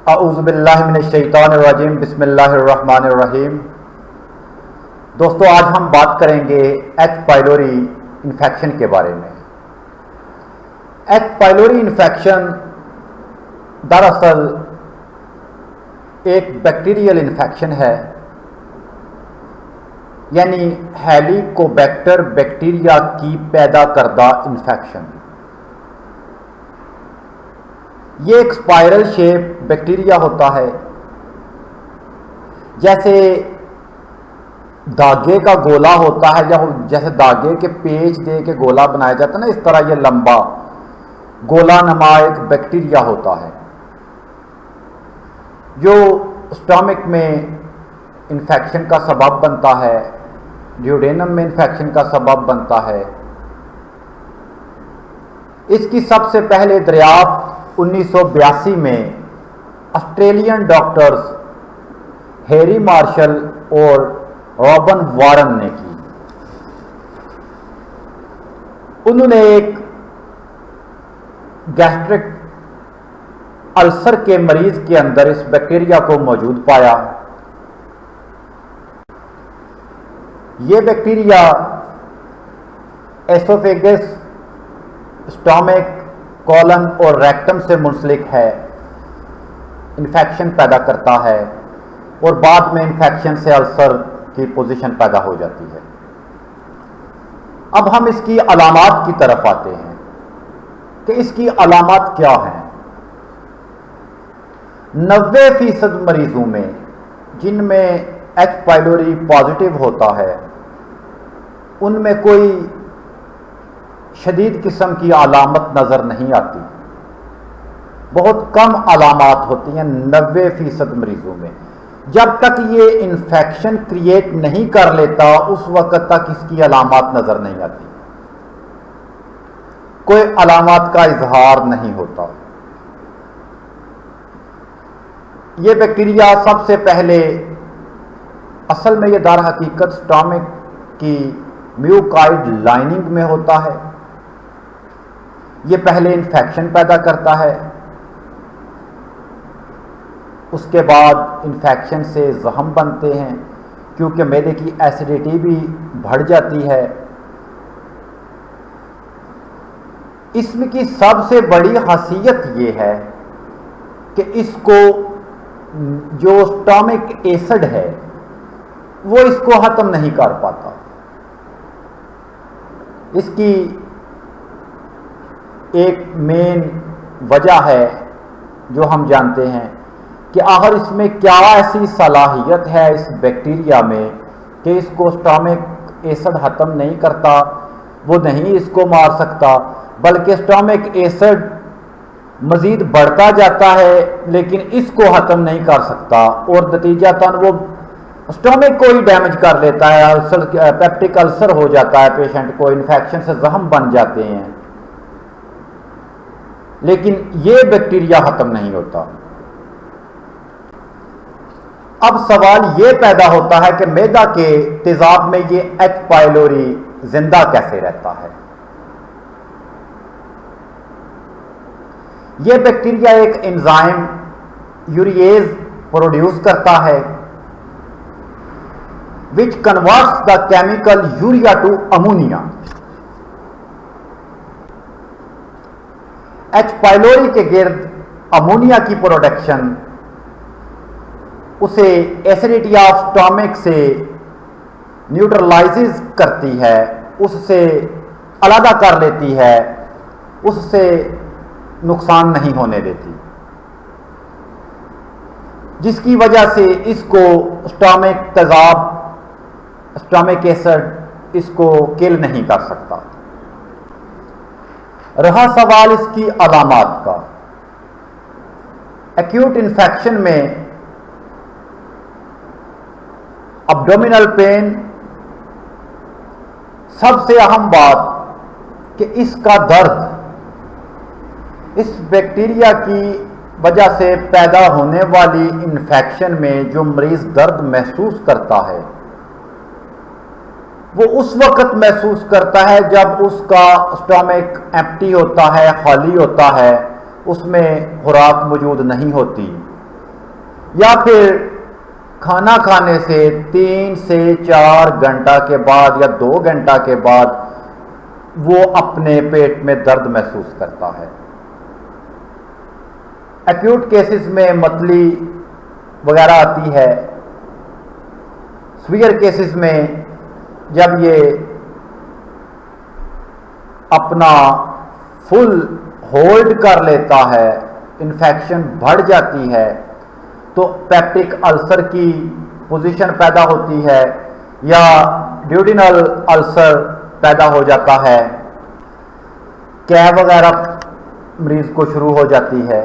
औज़ुबिल्लाहिमिनश्शैतानिर्रजीम बिस्मिल्लाहिर्रहमानिर्रहीम। दोस्तों, आज हम बात करेंगे एच पाइलोरी इन्फेक्शन के बारे में। एच पाइलोरी इन्फेक्शन दरअसल एक बैक्टीरियल इन्फेक्शन है, यानी हेलिकोबैक्टर बैक्टीरिया की पैदा करदा इन्फेक्शन। ये एक स्पाइरल शेप बैक्टीरिया होता है, जैसे धागे का गोला होता है या जैसे धागे के पेच दे के गोला बनाया जाता है ना, इस तरह ये लंबा गोला नमा एक बैक्टीरिया होता है जो स्टमक में इन्फेक्शन का सबब बनता है, ड्यूडेनम में इन्फेक्शन का सबब बनता है। इसकी सबसे पहले दरियाफ्त 1982 में ऑस्ट्रेलियन डॉक्टर्स हैरी मार्शल और रॉबन वारन ने की। उन्होंने एक गैस्ट्रिक अल्सर के मरीज के अंदर इस बैक्टीरिया को मौजूद पाया। यह बैक्टीरिया एसोफेगस, स्टमक, कॉलन और रेक्टम से मुंसलिक है, इन्फेक्शन पैदा करता है और बाद में इन्फेक्शन से अल्सर की पोजीशन पैदा हो जाती है। अब हम इसकी अलामात की तरफ आते हैं कि इसकी अलामात क्या हैं। 90% मरीजों में जिनमें एच पाइलोरी पॉजिटिव होता है, उनमें कोई शदीद किस्म की अलामत नज़र नहीं आती। बहुत कम अलामात होती हैं 90% मरीजों में। जब तक ये इन्फेक्शन क्रिएट नहीं कर लेता, उस वक्त तक इसकी अलामात नज़र नहीं आती, कोई अलामात का इजहार नहीं होता। ये बैक्टीरिया सबसे पहले असल में ये दर हकीकत स्टमक की म्यूकाइड लाइनिंग में होता है। ये पहले इन्फेक्शन पैदा करता है, उसके बाद इन्फेक्शन से जख्म बनते हैं, क्योंकि मैदे की एसिडिटी भी बढ़ जाती है। इसमें की सबसे बड़ी खासियत ये है कि इसको जो स्टमक एसिड है वो इसको खत्म नहीं कर पाता। इसकी एक मेन वजह है जो हम जानते हैं कि आखिर इसमें क्या ऐसी सलाहियत है इस बैक्टीरिया में कि इसको स्टमक एसिड खत्म नहीं करता, वो नहीं इसको मार सकता, बल्कि स्टमक एसिड मज़ीद बढ़ता जाता है लेकिन इसको ख़त्म नहीं कर सकता और नतीजतन वो स्टमक को ही डैमेज कर लेता है। अल्सर, पेप्टिक अल्सर हो जाता है पेशेंट को, इन्फेक्शन से जख्म बन जाते हैं, लेकिन ये बैक्टीरिया खत्म नहीं होता। अब सवाल ये पैदा होता है कि मैदा के तेजाब में ये एच पाइलोरी जिंदा कैसे रहता है। ये बैक्टीरिया एक एंजाइम यूरिएज प्रोड्यूस करता है which converts the chemical urea to ammonia। H pylori के गिर्द अमोनिया की प्रोडक्शन उसे एसिडिटी ऑफ स्टमक से न्यूट्रलाइज करती है, उससे अलग कर लेती है, उससे नुकसान नहीं होने देती, जिसकी वजह से इसको स्टमक तेजाब, स्टमक एसिड इसको किल नहीं कर सकता। रहा सवाल इसकी अलामात का। एक्यूट इन्फेक्शन में अब्डोमिनल पेन, सबसे अहम बात कि इसका दर्द इस बैक्टीरिया की वजह से पैदा होने वाली इन्फेक्शन में जो मरीज दर्द महसूस करता है वो उस वक्त महसूस करता है जब उसका स्टमक एम्प्टी होता है, खाली होता है, उसमें खुराक मौजूद नहीं होती, या फिर खाना खाने से 3 से 4 घंटा के बाद या 2 घंटा के बाद वो अपने पेट में दर्द महसूस करता है। एक्यूट केसेस में मतली वगैरह आती है। सीवियर केसेस में जब ये अपना फुल होल्ड कर लेता है, इन्फेक्शन बढ़ जाती है, तो पेप्टिक अल्सर की पोजीशन पैदा होती है या ड्यूडिनल अल्सर पैदा हो जाता है। कैब वगैरह मरीज को शुरू हो जाती है।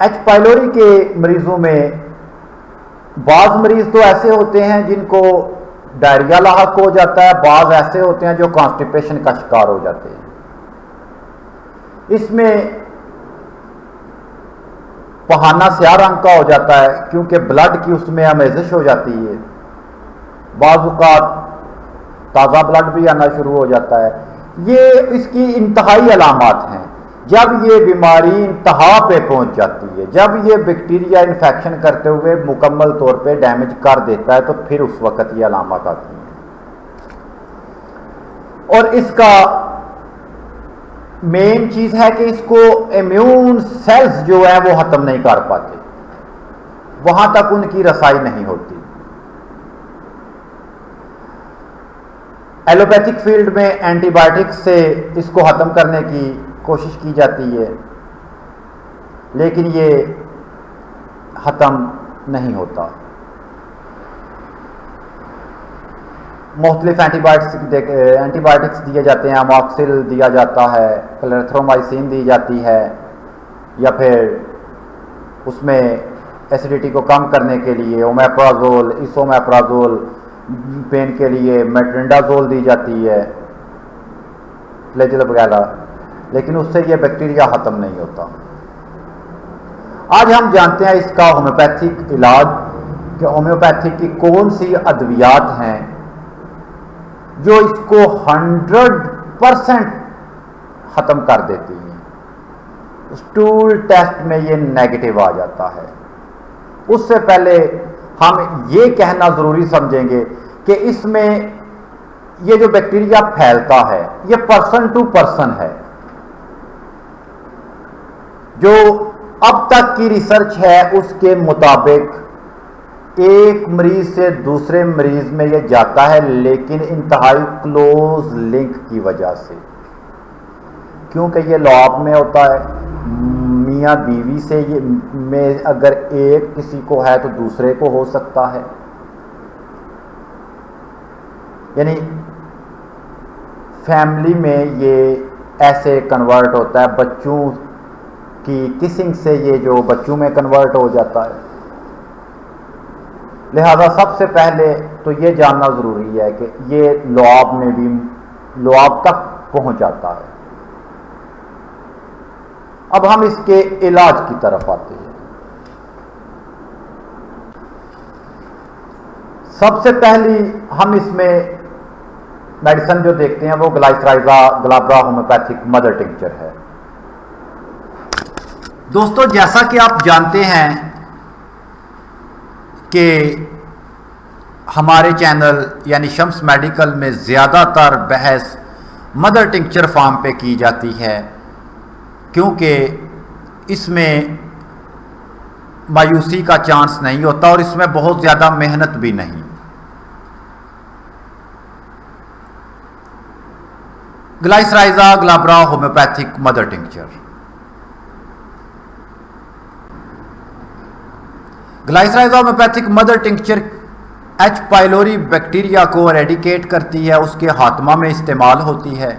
एच पाइलोरी के मरीजों में बाज मरीज तो ऐसे होते हैं जिनको डायरिया लाहक हो जाता है, बाज ऐसे होते हैं जो कॉन्स्टिपेशन का शिकार हो जाते हैं। इसमें पहाना स्याह रंग का हो जाता है क्योंकि ब्लड की उसमें अमेजिश हो जाती है। बाज़ ताज़ा ब्लड भी आना शुरू हो जाता है। ये इसकी इंतहाई अलामात हैं। जब ये बीमारी इंतहा पे पहुंच जाती है, जब ये बैक्टीरिया इन्फेक्शन करते हुए मुकम्मल तौर पे डैमेज कर देता है, तो फिर उस वक्त ये अलामात आती हैं। और इसका मेन चीज है कि इसको इम्यून सेल्स जो है वो खत्म नहीं कर पाते, वहां तक उनकी रसाई नहीं होती। एलोपैथिक फील्ड में एंटीबायोटिक्स से इसको खत्म करने की कोशिश की जाती है, लेकिन ये खत्म नहीं होता। मुख्तलिफ एंटीबायोटिक्स दिए जाते हैं। अमॉक्सिल दिया जाता है, क्लेरिथ्रोमाइसिन दी जाती है, या फिर उसमें एसिडिटी को कम करने के लिए ओमेप्राजोल, इसोमेप्राजोल, पेन के लिए मेट्रिंडाजोल दी जाती है, फ्लेजिल वगैरह, लेकिन उससे यह बैक्टीरिया ख़त्म नहीं होता। आज हम जानते हैं इसका होम्योपैथिक इलाज, कि होम्योपैथिक की कौन सी अद्वियात हैं जो इसको 100% ख़त्म कर देती हैं। स्टूल टेस्ट में ये नेगेटिव आ जाता है। उससे पहले हम ये कहना ज़रूरी समझेंगे कि इसमें ये जो बैक्टीरिया फैलता है ये पर्सन टू पर्सन है। जो अब तक की रिसर्च है उसके मुताबिक एक मरीज से दूसरे मरीज में यह जाता है, लेकिन इंतहाई क्लोज लिंक की वजह से, क्योंकि ये लॉब में होता है। मियाँ बीवी से ये में अगर एक किसी को है तो दूसरे को हो सकता है, यानी फैमिली में ये ऐसे कन्वर्ट होता है। बच्चों की किसिंग से ये जो बच्चों में कन्वर्ट हो जाता है। लिहाजा सबसे पहले तो ये जानना ज़रूरी है कि ये लुआब में भी लुआब तक पहुंच जाता है। अब हम इसके इलाज की तरफ आते हैं। सबसे पहली हम इसमें मेडिसिन जो देखते हैं वो Glycyrrhiza glabra homeopathic mother tincture है। दोस्तों, जैसा कि आप जानते हैं कि हमारे चैनल यानी शम्स मेडिकल में ज़्यादातर बहस मदर टिंक्चर फार्म पे की जाती है, क्योंकि इसमें मायूसी का चांस नहीं होता और इसमें बहुत ज़्यादा मेहनत भी नहीं। Glycyrrhiza glabra homeopathic mother tincture. Glycyrrhiza homeopathic mother tincture H pylori bacteria को एरेडिकेट करती है, उसके खात्मा में इस्तेमाल होती है।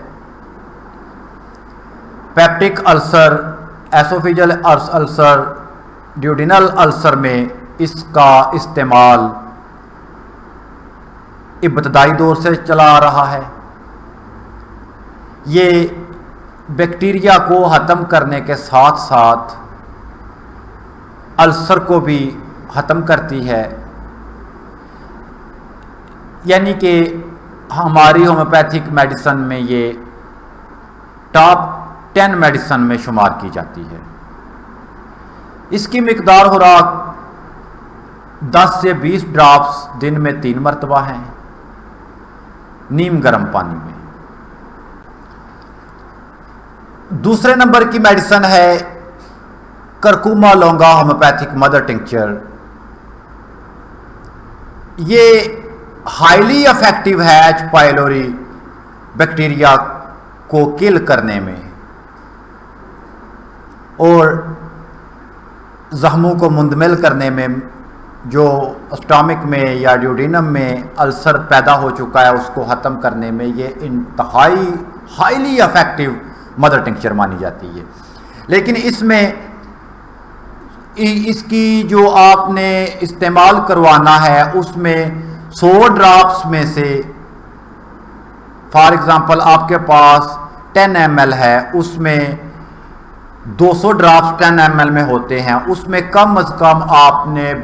Peptic ulcer, oesophageal ulcer, duodenal ulcer में इसका इस्तेमाल इब्तदाई दौर से चला आ रहा है। ये बैक्टीरिया को ख़त्म करने के साथ साथ अल्सर को भी ख़त्म करती है, यानी कि हमारी होम्योपैथिक मेडिसिन में ये टॉप 10 मेडिसिन में शुमार की जाती है। इसकी मिकदार खुराक 10 से 20 ड्रॉप्स दिन में 3 मरतबा है नीम गर्म पानी में। दूसरे नंबर की मेडिसिन है करकुमा लौंगा होम्योपैथिक मदर टिंक्चर। ये हाईली इफेक्टिव है एच पाइलोरी बैक्टीरिया को किल करने में और जख्मों को मुंदमिल करने में। जो स्टमक में या ड्यूडेनम में अल्सर पैदा हो चुका है उसको ख़त्म करने में ये इंतहाई हाईली इफेक्टिव मदर टिंक्चर मानी जाती है। लेकिन इसमें इसकी जो आपने इस्तेमाल करवाना है उसमें 100 ड्रॉप्स में से फॉर एग्जांपल आपके पास 10 ml है, उसमें 200 ड्रॉप्स 10 ml में होते हैं, उसमें कम अज़ कम आपने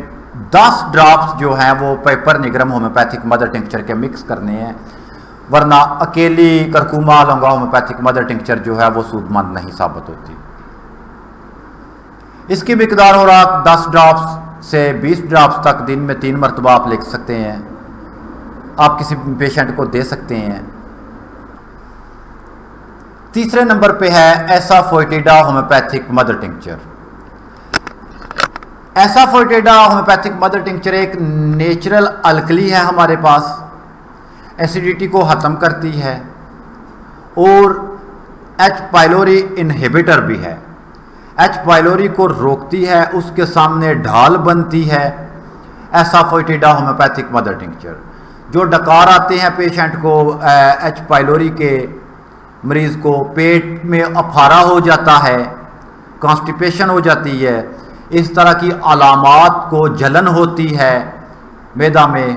10 ड्रॉप्स जो हैं वो paper nigrum homeopathic mother tincture के मिक्स करने हैं, वरना अकेली करकुमा लौंगा होम्योपैथिक मदर टिंक्चर जो है वो सूदमंद नहीं साबित होती। इसकी मिकदार और आप 10 ड्रॉप्स से 20 ड्रॉप्स तक दिन में 3 मरतबा आप लिख सकते हैं, आप किसी पेशेंट को दे सकते हैं। तीसरे नंबर पे है asafoetida homeopathic mother tincture. Asafoetida homeopathic mother tincture एक नेचुरल अल्कली है हमारे पास, एसिडिटी को ख़त्म करती है और एच पाइलोरी इनहिबिटर भी है, एच पाइलोरी को रोकती है, उसके सामने ढाल बनती है एसाफोइटिडा होम्योपैथिक मदर टिंक्चर। जो डकार आते हैं पेशेंट को एच पाइलोरी के मरीज़ को, पेट में अफारा हो जाता है, कॉन्स्टिपेशन हो जाती है, इस तरह की अलामात को, जलन होती है, मैदा में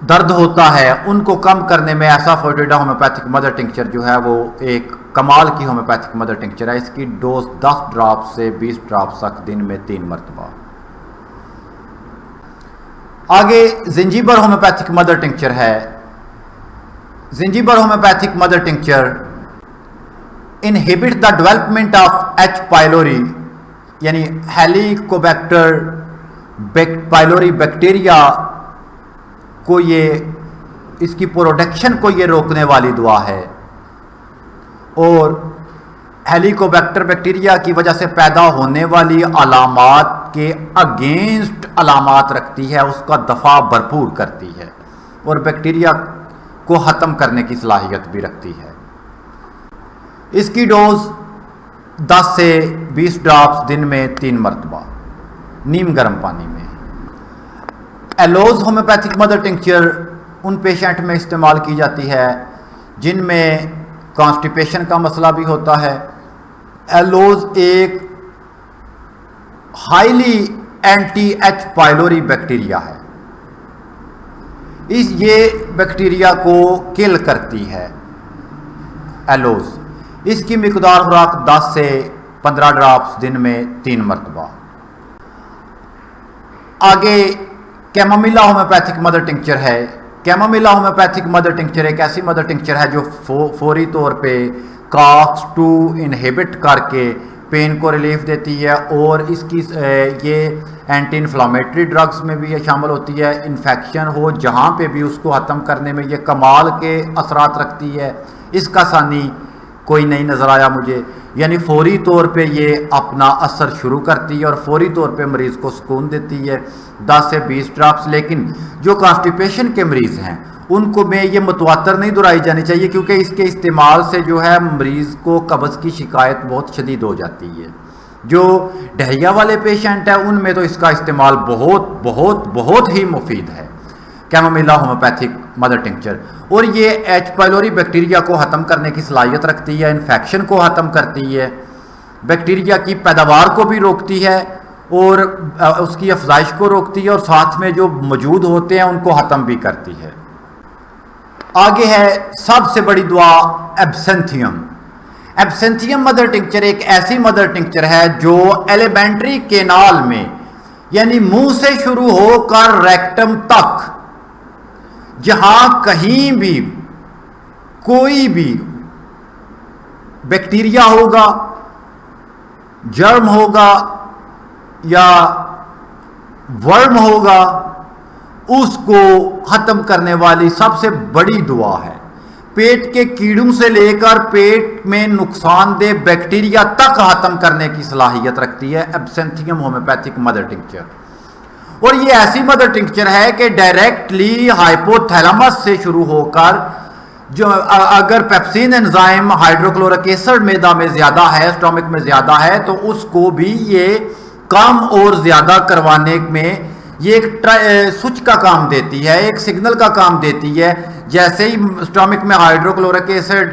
दर्द होता है, उनको कम करने में एसाफोइटिडा होम्योपैथिक मदर टिंक्चर जो है वो एक कमाल की होम्योपैथिक मदर टिंक्चर है। इसकी डोज 10 ड्रॉप से 20 ड्रॉप तक दिन में 3 मरतबा। आगे जिंजीबर होम्योपैथिक मदर टिंक्चर है। Zingiber homeopathic mother tincture inhibit the development of H pylori यानी हेलिकोबैक्टर पाइलोरी बैक्टीरिया को, ये इसकी प्रोडक्शन को ये रोकने वाली दवा है और हेलिकोबैक्टर बैक्टीरिया की वजह से पैदा होने वाली अलामात के अगेंस्ट अलामात रखती है, उसका दफा भरपूर करती है और बैक्टीरिया को ख़त्म करने की सलाहियत भी रखती है। इसकी डोज 10 से 20 ड्रॉप्स दिन में 3 मरतबा नीम गर्म पानी में। एलोज होम्योपैथिक मदर टिंक्चर उन पेशेंट में इस्तेमाल की जाती है जिनमें कॉन्स्टिपेशन का मसला भी होता है। एलोज एक highly anti H pylori bacteria है, ये बैक्टीरिया को किल करती है एलोज। इसकी मिकदार खुराक 10 से 15 ड्रॉप्स दिन में 3 मरतबा। आगे कैमोमिला होम्योपैथिक मदर टिंक्चर है। कैमोमिला होम्योपैथिक मदर टिंक्चर एक ऐसी मदर टिंक्चर है जो फौरी तौर पे COX-2 इनहिबिट करके पेन को रिलीफ देती है और इसकी ये एंटी इन्फ्लामेटरी ड्रग्स में भी ये शामिल होती है। इन्फेक्शन हो जहाँ पे भी उसको ख़त्म करने में ये कमाल के असरात रखती है। इसका सानी कोई नहीं नज़र आया मुझे, यानी फौरी तौर पे ये अपना असर शुरू करती है और फौरी तौर पे मरीज़ को सुकून देती है। 10 से 20 ड्रॉप्स। लेकिन जो कॉन्स्टिपेशन के मरीज़ हैं उनको में ये मुतवातर नहीं दुहराई जानी चाहिए, क्योंकि इसके इस्तेमाल से जो है मरीज़ को कब्ज़ की शिकायत बहुत शदीद हो जाती है। जो डायरिया वाले पेशेंट हैं उनमें तो इसका इस्तेमाल बहुत बहुत बहुत ही मुफीद है कैमोमिला होम्योपैथिक मदर टिंक्चर। और ये एच पाइलोरी बैक्टीरिया को ख़त्म करने की सलाहियत रखती है, इन्फेक्शन को ख़त्म करती है, बैक्टीरिया की पैदावार को भी रोकती है और उसकी अफजाइश को रोकती है और साथ में जो मौजूद होते हैं उनको ख़त्म भी करती है। आगे है सबसे बड़ी दुआ एब्सेंथियम। एब्सेंथियम मदर टिंक्चर एक ऐसी मदर टिंक्चर है जो एलिमेंट्री केनाल में यानी मुंह से शुरू होकर रेक्टम तक जहां कहीं भी कोई भी बैक्टीरिया होगा, जर्म होगा, या वर्म होगा उसको खत्म करने वाली सबसे बड़ी दुआ है। पेट के कीड़ों से लेकर पेट में नुकसानदेह बैक्टीरिया तक खत्म करने की सलाहियत रखती है एब्सेंथियम होम्योपैथिक मदर टिंक्चर। और ये ऐसी मदर टिंक्चर है कि डायरेक्टली हाइपोथैलेमस से शुरू होकर, जो अगर पेप्सिन एंजाइम हाइड्रोक्लोरिक एसिड मैदा में ज्यादा है, स्टोमक में ज्यादा है, तो उसको भी ये कम और ज्यादा करवाने में ये एक स्विच का काम देती है, एक सिग्नल का काम देती है। जैसे ही स्टोमक में हाइड्रोक्लोरिक एसिड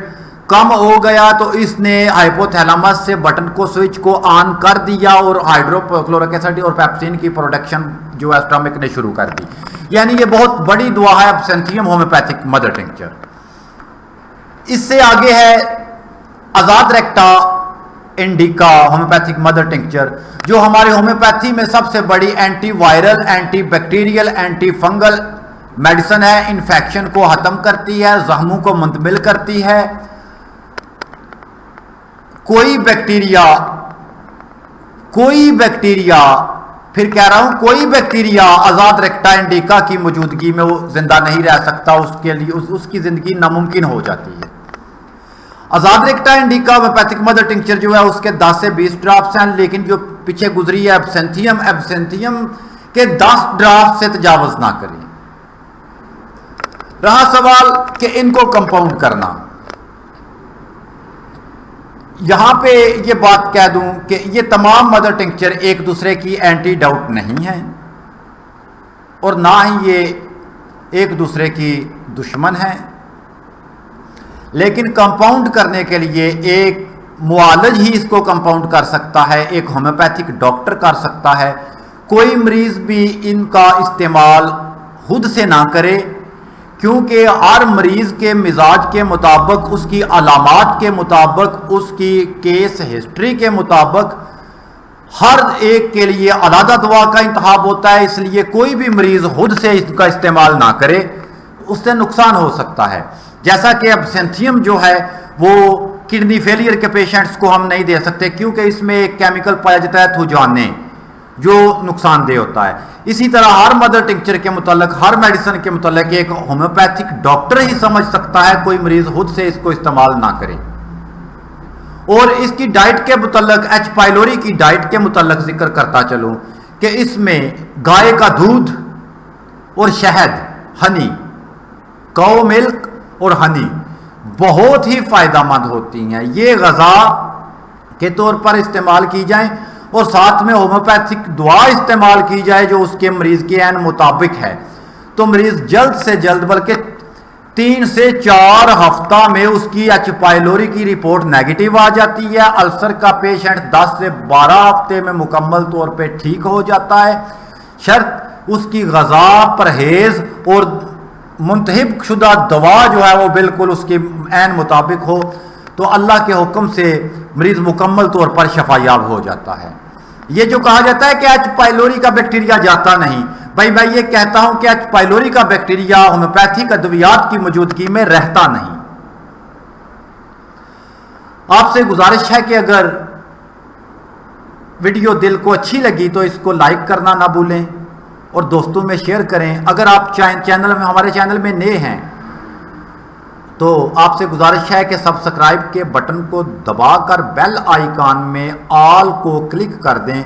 कम हो गया तो इसने हाइपोथैलेमस से बटन को स्विच को ऑन कर दिया और हाइड्रोक्लोरिक एसिड और पेप्सिन की प्रोडक्शन जो है स्टोमक ने शुरू कर दी। यानी ये बहुत बड़ी दुआ है एब्सेंथियम होम्योपैथिक मदर टिंक्चर। इससे आगे है azadirachta indica homeopathic mother tincture, जो हमारे होम्योपैथी में सबसे बड़ी anti viral, anti bacterial, anti fungal medicine है। इन्फेक्शन को खत्म करती है, जख्मों को मुंतमिल करती है। कोई बैक्टीरिया फिर कह रहा हूं, कोई बैक्टीरिया आजाद रेक्टा इंडिका की मौजूदगी में वो जिंदा नहीं रह सकता, उसके लिए उसकी जिंदगी नामुमकिन हो जाती है। Azadirachta indica homeopathic mother tincture जो है उसके 10 से 20 ड्राफ्ट हैं, लेकिन जो पीछे गुजरी है एब्सेंथियम के 10 ड्राफ्ट से तजावुज ना करें। रहा सवाल कि इनको कंपाउंड करना, यहां पे ये बात कह दूं कि ये तमाम मदर टिंक्चर एक दूसरे की एंटीडाउट नहीं है और ना ही ये एक दूसरे की दुश्मन है, लेकिन कंपाउंड करने के लिए एक मुआलिज ही इसको कंपाउंड कर सकता है, एक होम्योपैथिक डॉक्टर कर सकता है। कोई मरीज भी इनका इस्तेमाल खुद से ना करे, क्योंकि हर मरीज के मिजाज के मुताबिक, उसकी अलामात के मुताबिक, उसकी केस हिस्ट्री के मुताबिक हर एक के लिए अलग दवा का इंतखाब होता है। इसलिए कोई भी मरीज खुद से इसका इस्तेमाल ना करे, उससे नुकसान हो सकता है। जैसा कि एब्सेंथियम जो है वो किडनी फेलियर के पेशेंट्स को हम नहीं दे सकते, क्योंकि इसमें एक केमिकल पाया जाता है थुजाने, जो नुकसानदेह होता है। इसी तरह हर मदर टिंक्चर के मुतालिक, हर मेडिसिन के मुतालिक एक होम्योपैथिक डॉक्टर ही समझ सकता है, कोई मरीज खुद से इसको इस्तेमाल ना करे। और इसकी डाइट के मुतालिक, एच पाइलोरी की डाइट के मुतालिक जिक्र करता चलूं कि इसमें गाय का दूध और शहद, हनी, काउ मिल्क और हनी बहुत ही फायदेमंद होती हैं। ये ग़िज़ा के तौर पर इस्तेमाल की जाए और साथ में होम्योपैथिक दवा इस्तेमाल की जाए जो उसके मरीज के ऐन मुताबिक है, तो मरीज जल्द से जल्द, बल्कि 3 से 4 हफ्ता में उसकी एच पाइलोरी की रिपोर्ट नेगेटिव आ जाती है। अल्सर का पेशेंट 10 से 12 हफ्ते में मुकम्मल तौर पे ठीक हो जाता है, शर्त उसकी ग़िज़ा, परहेज और मुंतहिब शुदा दवा जो है वो बिल्कुल उसके ऐन मुताबिक हो, तो अल्लाह के हुक्म से मरीज मुकम्मल तौर पर शफायाब हो जाता है। ये जो कहा जाता है कि एच पाइलोरी का बैक्टीरिया जाता नहीं, भाई मैं ये कहता हूं कि एच पाइलोरी का बैक्टीरिया होम्योपैथिक अद्वियात की मौजूदगी में रहता नहीं। आपसे गुजारिश है कि अगर वीडियो दिल को अच्छी लगी तो इसको लाइक करना ना भूलें और दोस्तों में शेयर करें। अगर आप चैनल में, हमारे चैनल में नए हैं, तो आपसे गुजारिश है कि सब्सक्राइब के बटन को दबाकर बेल आइकॉन में ऑल को क्लिक कर दें,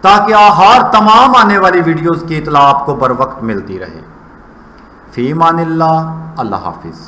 ताकि हर तमाम आने वाली वीडियोस की इत्तला आपको बर वक्त मिलती रहे। फी मानिल्लाह, अल्लाह हाफिज़।